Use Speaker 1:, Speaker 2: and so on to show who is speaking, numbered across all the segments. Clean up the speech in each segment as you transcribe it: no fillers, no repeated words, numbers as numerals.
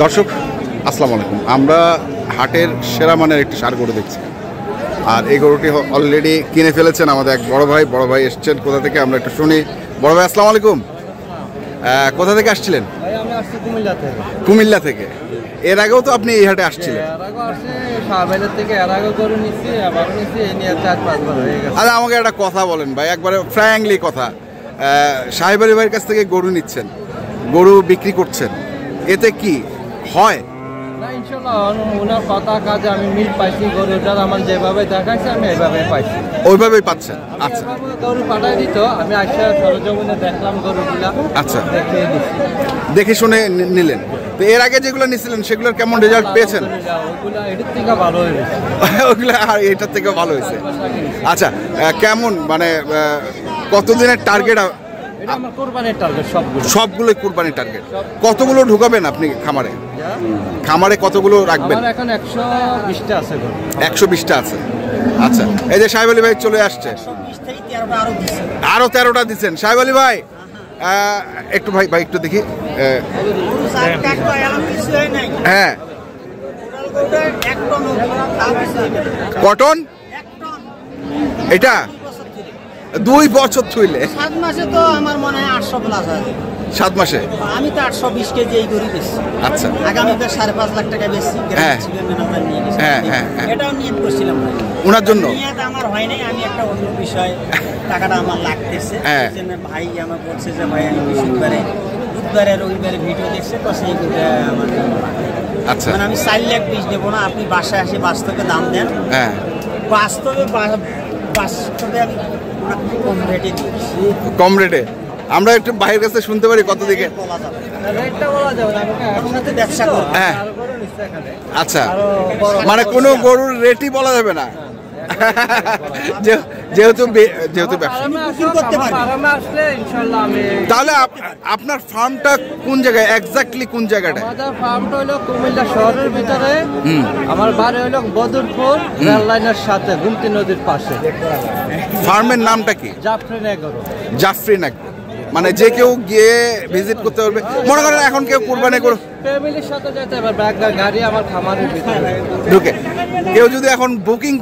Speaker 1: দর্শক আসসালামু আলাইকুম। আমরা হাটের সেরা মানের একটি ষাঁড় গরু দেখছি, আর এই গরুটি অলরেডি কিনে ফেলেছেন আমাদের এক বড় ভাই এসছেন কোথা থেকে আমরা একটু শুনি। বড় ভাই আসসালামু আলাইকুম, কোথা থেকে আসছিলেন? কুমিল্লা থেকে। এর আগেও তো আপনি এই হাটে আসছিলেন? আচ্ছা, আমাকে একটা কথা বলেন ভাই, একবারে ফ্র্যাঙ্কলি কথা। সাহেব আলী ভাইয়ের কাছ থেকে গরু নিচ্ছেন, গরু বিক্রি করছেন, এতে কি হয়? ওইভাবেই পাচ্ছেন? আচ্ছা, আচ্ছা, দেখে শুনে নিলেন। তো এর আগে যেগুলো নিছিলেন সেগুলোর কেমন রেজাল্ট পেয়েছেন? ওগুলো আর এটার থেকে ভালো হয়েছে। আচ্ছা, কেমন মানে কতদিনের টার্গেট? সবগুলোই কুরবানির টার্গেট। কতগুলো ঢুকাবেন আপনি খামারে? খামারে কতগুলো রাখবেন? 120টা আছে। আচ্ছা, এই যে সাহেব আলী ভাই চলে আসছে, আরো 13টা দিচ্ছেন। সাহেব আলী ভাই একটু ভাই একটু দেখি। হ্যাঁ, কটন এটা 2 বছর থুইলে
Speaker 2: 7 মাসে তো আমার মনে হয় 800 প্লাস আছে।
Speaker 1: 7 মাসে
Speaker 2: আমি তো 820 কেজি এই গরু বেশি।
Speaker 1: আচ্ছা,
Speaker 2: আগামীতে 5.5 লাখ টাকা বেশি নিয়ে গেছি। এটাও নিয়ত করছিলাম
Speaker 1: ওনার জন্য।
Speaker 2: নিয়ত আমার হয় নাই, আমি একটা অন্য বিষয় টাকাটা আমার লাগতেছে, এই জন্য ভাই আমার বলছে যে ভাই আমি বুধবারে রবিবারে ভিডিও দেখছে তো সেই গরুটা আমার। আচ্ছা, মানে আমি 4 লাখ 20 দেবো না, আপনি বাসায় আসে বাস্তবে দাম দেন। হ্যাঁ, বাস্তবে আমি
Speaker 1: কম রেটে। আমরা একটু বাইরের কাছে শুনতে পারি কত দিকে? হ্যাঁ, আচ্ছা, মানে কোনো গরুর রেটই বলা যাবে না, যেহেতু তাহলে আপনার ফার্মটা কোন জায়গায়, এক্স্যাক্টলি কোন জায়গাটা?
Speaker 3: আমাদের ফার্মটা হলো কুমিল্লা শহরের ভিতরে। আমার বাড়ি হলো বদরপুর রেল লাইনের সাথে, গুমতি নদীর পাশে।
Speaker 1: ফার্মের নামটা কি? জাফরিনগর। মানে যে কেউ গিয়ে ভিজিট করতে পারবে। মনে করেন এখন কেউ কুরবানি করে
Speaker 3: ফ্যামিলির সাথে যেতে পারবে, গাড়ি আমার খামারের ভিতরে
Speaker 1: ঢুকে। কেউ যদি এখন বুকিং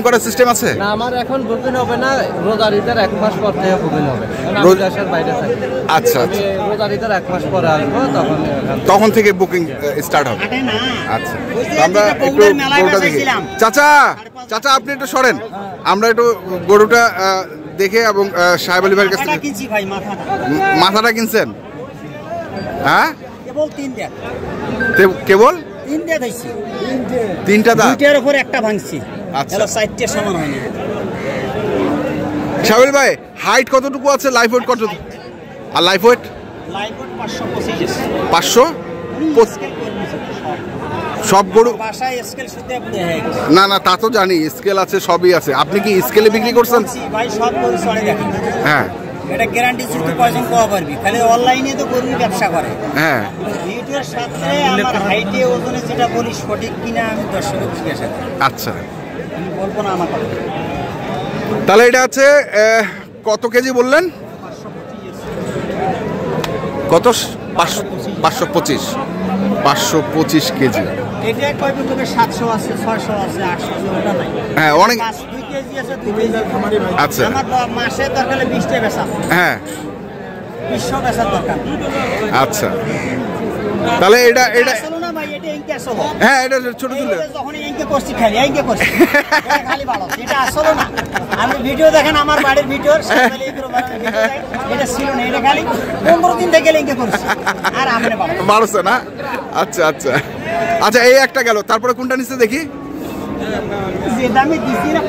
Speaker 1: করার সিস্টেম আছে?
Speaker 3: না, আমার এখন বুকিং হবে না, রোজার ঈদের 1 মাস পর থেকে বুকিং হবে। দেশের বাইরে থাকি।
Speaker 1: আচ্ছা,
Speaker 3: রোজার ঈদের 1 মাস পরে আসবো,
Speaker 1: তখন থেকে বুকিং স্টার্ট হবে। আচ্ছা, আমরা একটু গরুটা দেখি। চাচা আপনি একটু সরেন, আমরা একটু গরুটা দেখে। এবং সাহেব আলী ভাইয়ের কাছে মাথাটা কিনছেন? হ্যাঁ, কেবল 3টা দাঁত, 2টার উপর একটা ভাঙছি। আচ্ছা, 4টে সমান হয়নি। সাহেব আলী ভাই হাইট কতটুকু আছে, লাইফ ওয়েট কত? আর লাইফ ওয়েট 500। সব গরু না, তা তো জানি, স্কেল আছে, সবই আছে। আপনি কি স্কেলে বিক্রি করছেন?
Speaker 2: ভাই সব গরু চড়ে দেখেন।
Speaker 1: হ্যাঁ,
Speaker 2: এটা গ্যারান্টি শুধু কয়জন কোয়া পারবি, খালি অনলাইনে তো গরুর ব্যবসা করে।
Speaker 1: হ্যাঁ,
Speaker 2: ভিডিওর সাথে আমার হাইটে ওজনে যেটা বলি সঠিক কিনা আমি দর্শকের জিজ্ঞাসা করি।
Speaker 1: আচ্ছা,
Speaker 2: আমি বলবো না আমার কথা।
Speaker 1: তাহলে এটা আছে কত কেজি বললেন? কত? 525 কেজি।
Speaker 2: এটা কয় বিভাগে 700 আছে, 600 আছে, 800 আছে, ওটা নাই।
Speaker 1: হ্যাঁ, অনেক
Speaker 2: 2 কেজি আছে, 2 কেজি খামারি ভাই।
Speaker 1: আচ্ছা, আমার
Speaker 2: মাসে দরকার 20টা বেচা।
Speaker 1: হ্যাঁ,
Speaker 2: 200 বেচার দরকার।
Speaker 1: আচ্ছা, তাহলে এটা
Speaker 2: আসলে না ভাই, এটা ইনকে আসলে।
Speaker 1: হ্যাঁ, এটা ছোট তুলে
Speaker 2: যখন ইনকে করছি খালি খালি ভালো, এটা আসলে না। আমি ভিডিও দেখেন, আমার বাড়ির ভিডিও এটা ছিল না, এটা খালি 15 দিন থেকে ইনকে করছি। আর আপনি
Speaker 1: ভালো না? আচ্ছা, আচ্ছা, আচ্ছা, এই একটা গেল। তারপরে কোনটা নিচে দেখি?
Speaker 2: যে দামে দিছি না,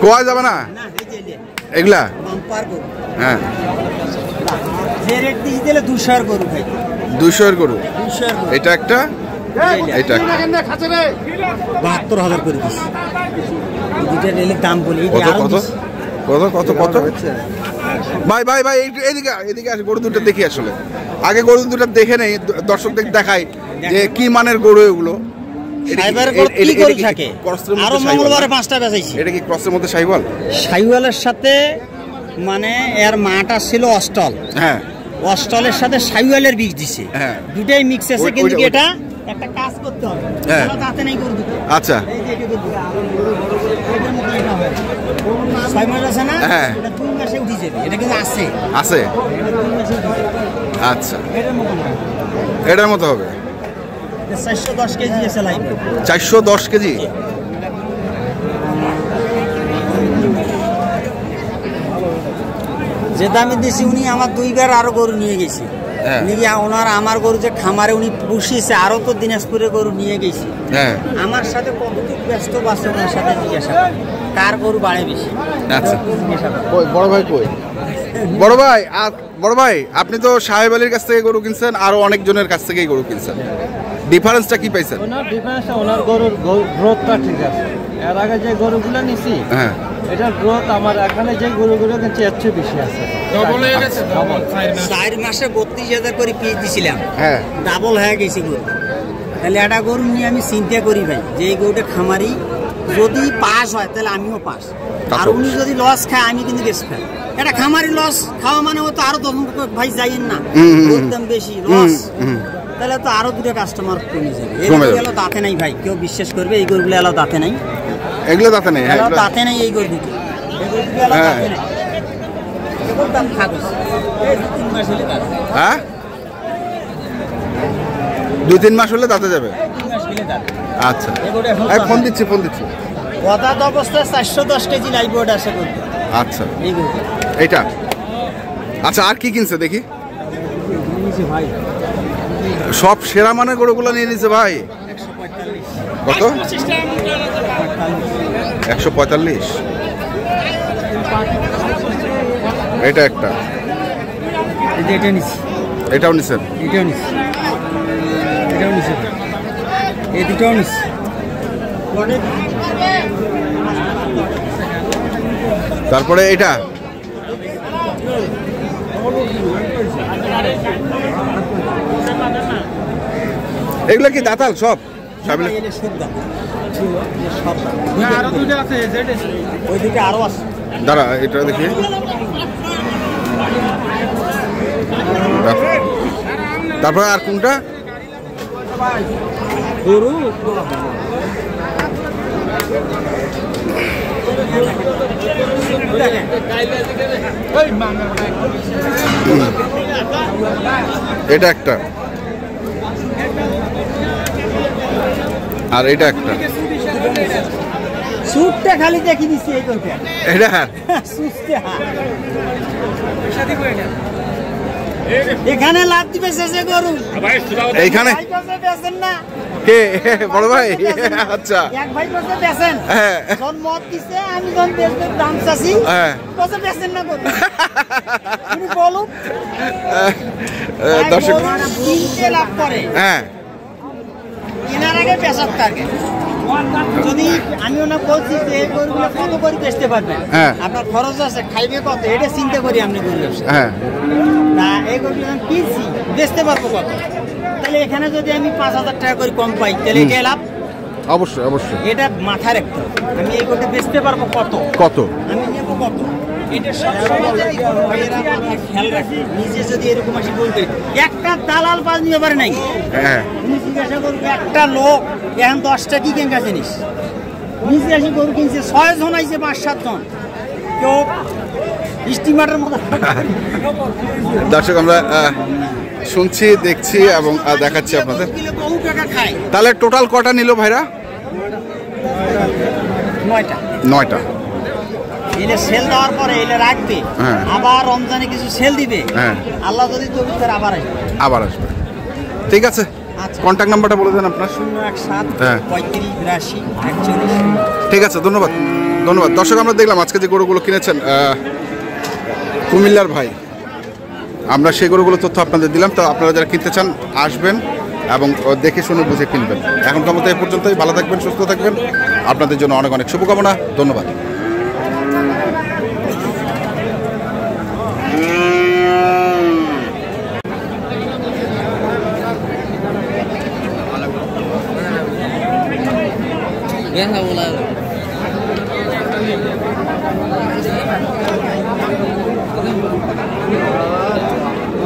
Speaker 1: কোয়া যাবে না এগুলা। হ্যাঁ,
Speaker 2: যে রেট দিছি দিলে 200 এর গরু ভাই,
Speaker 1: 200 এর গরু। এটা একটা, এটা
Speaker 2: 72,000 করে দিছি। দুইটা রেলের দাম বলি
Speaker 1: কত? ভাই এদিকে আসে, গরু দুটো দেখি। আসলে আগে গরু দুটো দেখে নেই, দর্শকদের দেখাই যে কি মানের গরু এগুলো।
Speaker 2: মঙ্গলবারে 5টা বেচাইছি।
Speaker 1: এটা কি ক্রসের মধ্যে শাহিওয়াল?
Speaker 2: শাহিওয়ালের সাথে মানে এর মাটা ছিল অস্টল।
Speaker 1: হ্যাঁ,
Speaker 2: অস্টলের সাথে সাইওয়ালের বীজ দিছে,
Speaker 1: হ্যাঁ
Speaker 2: দুটাই মিক্স আছে, কিন্তু এটা একটা কাজ করতে হবে, তাতে নাই গরু দুটো।
Speaker 1: আচ্ছা,
Speaker 2: 6 মাস আছে না, এটা 2 মাসে উঠে যাবে, এটা কিন্তু আছে
Speaker 1: আছে। আচ্ছা, এটার মতো হবে।
Speaker 2: 410 কেজি আছে লাইভ,
Speaker 1: 410 কেজি।
Speaker 2: যে দামে দিয়েছি উনি আমার 2 বার আরো গরু নিয়ে গেছি, ওনার আমার গরু যে খামারে উনি পুষিয়েছে, আরো তো দিনাজপুরে গরু নিয়ে গেছি। আমার সাথে কতটুকু ব্যস্ত আছে ওনার সাথে জিজ্ঞাসা কার গরু বাড়ে বেশি।
Speaker 1: আচ্ছা, বড় ভাই কই? বড় ভাই আপনি তো সাহেব আলীর কাছ থেকে গরু কিনছেন, আরো অনেকজনের কাছ থেকেই গরু কিনছেন, ডিফারেন্সটা কি পাইছেন?
Speaker 3: ওনার গরুর গ্রোথটা ঠিক আছে। এর আগে যে গরুগুলো নিছি, এটার গ্রোথ আমার এখানে যে গরুগুলো কিনছি এর চেয়ে বেশি আছে।
Speaker 2: 4 মাসে 32,000 করে পিস দিছিলাম, ডাবল হয়ে গেছে গরু। তাহলে একটা গরু নিয়ে আমি চিন্তা করি ভাই, যে এই গরুটা খামারি যদি পাস হয় তাহলে আমিও পাস, আর উনি যদি লস খায় আমি কিন্তু বেশি খাই। এটা খামারি লস খাওয়া মানে তো আরো 10 ভাই যাইয়েন না, দাম বেশি লস, তাহলে তো আরো 2টা কাস্টমার কমে যাবে। এগুলো দাঁতে নাই ভাই, কেউ বিশ্বাস করবে এই গরুগুলো এলো দাঁতে নাই,
Speaker 1: এগুলো দাঁতে নেই,
Speaker 2: দাঁতে নাই এই গরু দুটো, এই গরুগুলো এলো দাঁতে নাই। এগুলোর দাম খাবে 2-3 মাস হলে দাঁতে,
Speaker 1: 2-3 মাস হলে দাঁতে যাবে। আচ্ছা, ফোন দিচ্ছি
Speaker 2: কথা তো অবস্থায় 410 কেজি লাইভ ওয়েট আছে গরু।
Speaker 1: আচ্ছা, এইটা আচ্ছা, আর কি কিনছে দেখি? সব সেরা মানের গরুগুলো নিয়ে নিছে ভাই। কত? 145। এটা একটা, এটাও নিছেন?
Speaker 2: এই দুটোও নিছি।
Speaker 1: তারপরে এটা এগুলো কি দাঁতাল সব? দাঁড়া, এটা দেখি। তারপরে আর কোনটা? এটা একটা, আর এটা একটা।
Speaker 2: সুটটা খালি দেখি দিছি এই কোনটা,
Speaker 1: এটা
Speaker 2: সুটটা এখানে লাভ দিবে শেষে গরু,
Speaker 1: এইখানে
Speaker 2: বেচেন না
Speaker 1: কে? বড় ভাই। আচ্ছা,
Speaker 2: এক ভাই বসে বেচেন, যখন মত দিছে আমি যখন বেচতে দাম চাচ্ছি, বসে বেচেন না গরু, তুমি বলো
Speaker 1: দর্শক
Speaker 2: কিনতে লাভ করে, কেনার আগে বেচার টার্গেট। যদি আমি ওনা বলছি যে এই গরুগুলো কত করে বেচতে পারবেন, আপনার খরচ আছে, খাইবে কত, এটা চিন্তা করি আপনি গরু ব্যবসা না। এই গরুগুলো আমি কিনছি, বেচতে পারবো কত, তাহলে এখানে যদি আমি 5,000 টাকা করে কম পাই তাহলে এটা লাভ।
Speaker 1: অবশ্যই অবশ্যই,
Speaker 2: এটা মাথায় রাখতে হবে। আমি এই গরুটা বেচতে পারবো কত, আমি নেবো কত, এটা সবসময় যদি ভাইয়েরা মাথায় খেয়াল রাখে। নিজে যদি এরকম আসি বলতে একটা দালাল পাস নিতে পারে নাই, তুমি জিজ্ঞাসা করবে একটা লোক এখন 10টা কি কেন কাছে নিস, নিজে আসি গরু কিনছে 6 জন আইছে, 5-7 জন, কেউ স্টিমারের মতো।
Speaker 1: দর্শক আমরা শুনছি, দেখছি এবং দেখাচ্ছি আপনাদের।
Speaker 2: বহু টাকা খায়।
Speaker 1: তাহলে টোটাল কটা নিল ভাইরা? 9টা।
Speaker 2: এলে সেল দেওয়ার পরে এলে রাখবে, আবার রমজানে কিছু সেল দিবে, আল্লাহ যদি তৌফিক করে আবার আসবে।
Speaker 1: ঠিক আছে, কন্ট্যাক্ট নাম্বারটা বলে দেন আপনার।
Speaker 2: 017-35-82-41।
Speaker 1: ঠিক আছে, ধন্যবাদ। দর্শক আমরা দেখলাম আজকে যে গরুগুলো কিনেছেন কুমিল্লার ভাই, আমরা সেই গরুগুলো তথ্য আপনাদের দিলাম। তো আপনারা যারা কিনতে চান আসবেন এবং দেখে শুনে বুঝে কিনবেন। এখনকার মতো এই পর্যন্তই। ভালো থাকবেন, সুস্থ থাকবেন, আপনাদের জন্য অনেক অনেক শুভকামনা। ধন্যবাদ।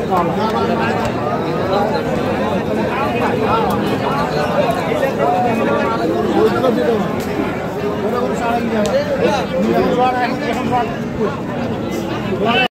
Speaker 2: Apa